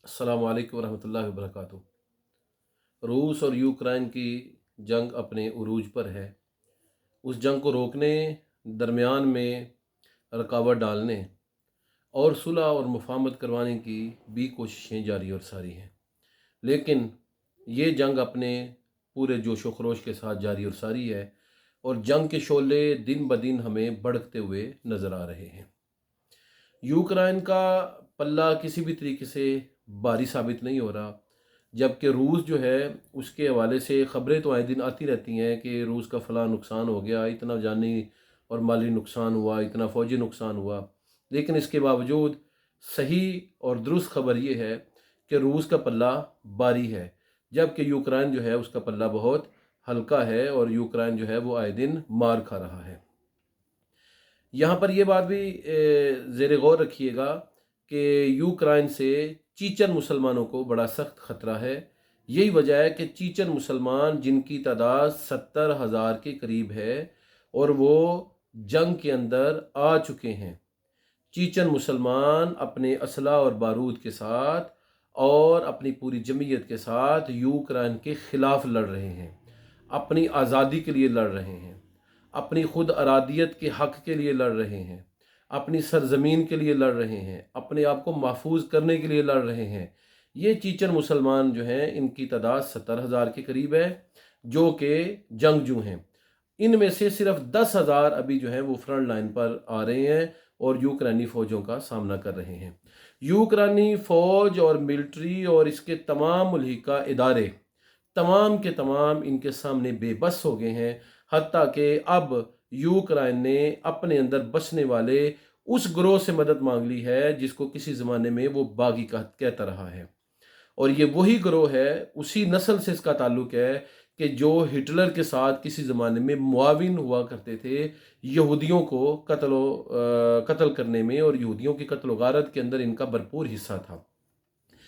अस्सलामु अलैकुम रहमतुल्लाहि व बरकातुहू। रूस और यूक्रेन की जंग अपने उरूज पर है। उस जंग को रोकने, दरमियान में रुकावट डालने और सुलह और मुफाहमत करवाने की भी कोशिशें जारी और सारी हैं। लेकिन ये जंग अपने पूरे जोश व खरोश के साथ जारी और सारी है और जंग के शोले दिन ब दिन हमें भड़कते हुए नज़र आ रहे हैं। यूक्रेन का पल्ला किसी भी तरीके से भारी साबित नहीं हो रहा, जबकि रूस जो है उसके हवाले से ख़बरें तो आए दिन आती रहती हैं कि रूस का फ़लाँ नुकसान हो गया, इतना जानी और माली नुकसान हुआ, इतना फ़ौजी नुकसान हुआ। लेकिन इसके बावजूद सही और दुरुस्त खबर ये है कि रूस का पल्ला भारी है, जबकि यूक्रेन जो है उसका पल्ला बहुत हल्का है और यूक्रेन जो है वो आए दिन मार खा रहा है। यहाँ पर यह बात भी ज़ेर गौर रखिएगा कि यूक्रेन से चीचन मुसलमानों को बड़ा सख्त ख़तरा है। यही वजह है कि चीचन मुसलमान, जिनकी तादाद 70,000 के करीब है और वो जंग के अंदर आ चुके हैं। चीचन मुसलमान अपने असला और बारूद के साथ और अपनी पूरी जमीयत के साथ यूक्रेन के ख़िलाफ़ लड़ रहे हैं, अपनी आज़ादी के लिए लड़ रहे हैं, अपनी खुद अरादियत के हक़ के लिए लड़ रहे हैं, अपनी सरजमीन के लिए लड़ रहे हैं, अपने आप को महफूज करने के लिए लड़ रहे हैं। ये चीचन मुसलमान जो हैं, इनकी तादाद 70,000 के करीब है, जो कि जंगजू हैं। इनमें से सिर्फ 10,000 अभी जो है वो फ्रंट लाइन पर आ रहे हैं और यूक्रेनी फ़ौजों का सामना कर रहे हैं। यूक्रेनी फ़ौज और मिलिट्री और इसके तमाम मुल्हिका इदारे तमाम के तमाम इनके सामने बेबस हो गए हैं। हत्ता कि अब यूक्रेन ने अपने अंदर बसने वाले उस ग्रोह से मदद मांग ली है जिसको किसी ज़माने में वो बागी कहता रहा है, और ये वही ग्रोह है, उसी नस्ल से इसका ताल्लुक है कि जो हिटलर के साथ किसी ज़माने में मुआविन हुआ करते थे यहूदियों को कत्ल करने में, और यहूदियों की कत्ल गारत के अंदर इनका भरपूर हिस्सा था।